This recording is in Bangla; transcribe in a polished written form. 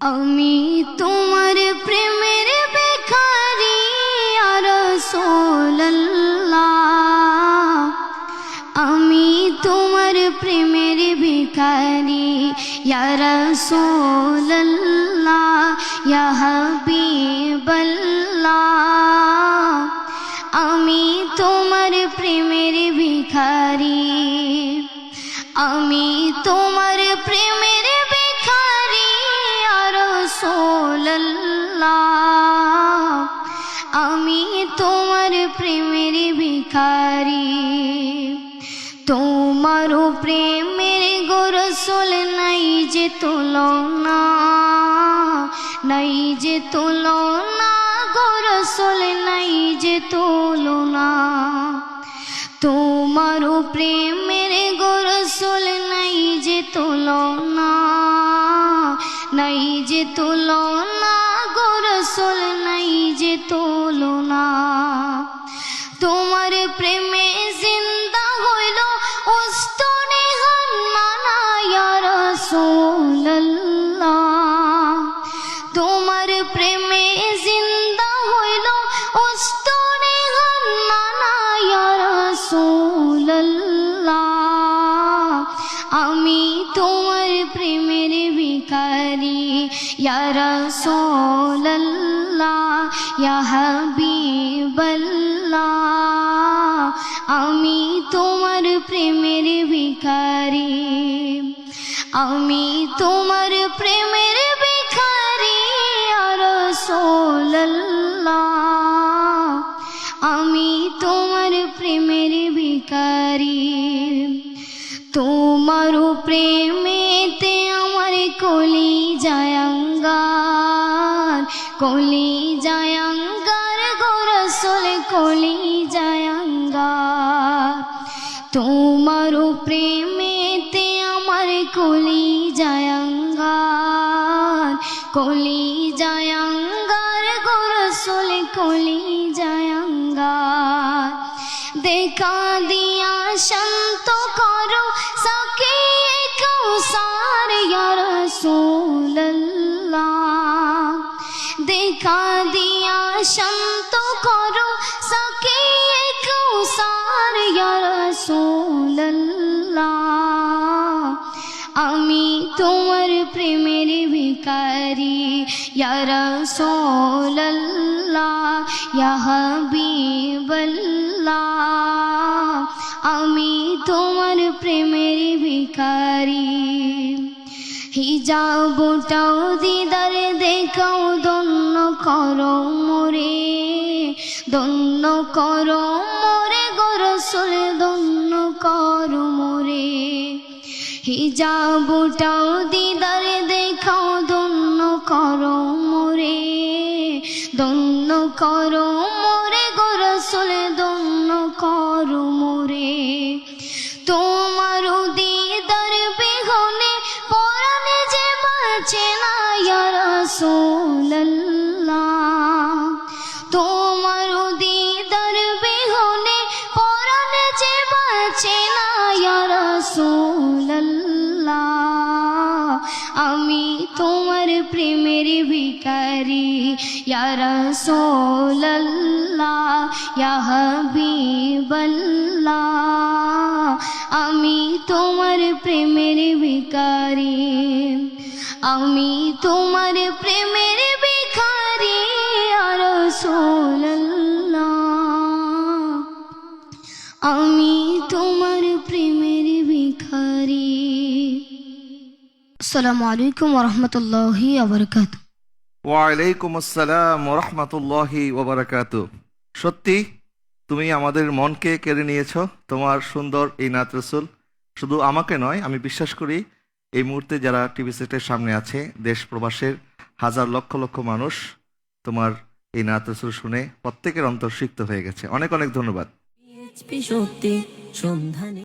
আমি তোমার প্রেমের ভিখারি ইয়া রাসূলুল্লাহ, আমি তোমার প্রেমের ভিখারি ইয়া রাসূলুল্লাহ, ইয়া হাবিবাল্লাহ, আমি তোমার প্রেমের ভিখারি, আমি তোমার প্রেমের ভিখারি ইয়া রাসূলুল্লাহ, আমি তোমার প্রেমের ভিখারি। তোমার প্রেমের গো রাসূল নাই যে তুলনা, নাই যে তুলনা গো রাসূল নাই যে তুলনা। তোমার প্রেমের গো রাসূল নাই যে তুলনা, নাই যে তুলনা গো রাসূল নাই যে তুলনা। তোমার প্রেমে জিন্দা হইল উস্তনে হান্নানা ইয়া রাসূলুল্লাহ, তোমার প্রেমে জিন্দা হইল উস্তনে হান্নানা ইয়া রাসূলুল্লাহ, আমি তোমার প্রেমের ভিখারি ইয়া রাসূলুল্লাহ, ইয়া হাবিবাল্লাহ, আমি তোমার প্রেমের ভিখারি, আমি তোমার প্রেমের ভিখারি ইয়া রাসূলুল্লাহ, আমি তোমার প্রেমের ভিখারি। তোমার প্রেমেতে আমার কলিজায় আঙ্গার, কলিজায় আঙ্গার গো রাসূল কলিজায় আঙ্গার। তোমার প্রেমেতে আমার কলিজায় আঙ্গার, কলিজায় আঙ্গার গো রাসূল কলিজায় আঙ্গার। দেখা দিয়া শান্ত করো সাকিয়ে কাউসার ইয়া রাসূলুল্লাহ, দেখা দিয়া শান্ত করো সাকিয়ে কাউসার ইয়া রাসূলুল্লাহ, আমি তোমার প্রেমের ভিখারি ইয়া রাসূলুল্লাহ, ইয়া হাবিবাল্লাহ, আমি তোমার প্রেমের ভিখারি। হিজাবটাও দিদার দেখাও ধন্য করো মোরে, ধন্য করো মোরে গো রাসূল ধন্য করো মোরে। হিজাবটাও দিদার দেখাও ধন্য করো মোরে, ধন্য করো মোরে গো রাসূল ধন্য করো মোরে। তোমার দিদার বিহনে পরাণে যে বাঁচে না ইয়া রাসূলুল্লাহ, তোমার দিদার বিহনে পরাণে যে বাঁচে না ইয়া রাসূলুল্লাহ, আমি তোমার প্রেমের ভিখারি ইয়া রাসূলুল্লাহ, ইয়া হাবিবাল্লাহ, আমি তোমার প্রেমের ভিখারি, আমি তোমার প্রেমের ভিখারি ইয়া রাসূলুল্লাহ, আমি তোমার প্রেমের ভিখারি। আসসালামু আলাইকুম ওয়া রাহমাতুল্লাহি ওয়া বারাকাতুহু। ওয়ালাইকুম আসসালাম ওয়া রাহমাতুল্লাহি ওয়া বারাকাতুহু। সত্যি তুমি আমাদের মনকে কেড়ে নিয়েছো তোমার সুন্দর এই নাত রাসূল। শুধু আমাকে নয়, আমি বিশ্বাস করি এই মুহূর্তে যারা টিভি সেটের সামনে আছে দেশ প্রবাসের হাজার লক্ষ লক্ষ মানুষ তোমার এই নাত রাসূল শুনে প্রত্যেকের অন্তর সিক্ত হয়ে গেছে। অনেক অনেক ধন্যবাদ।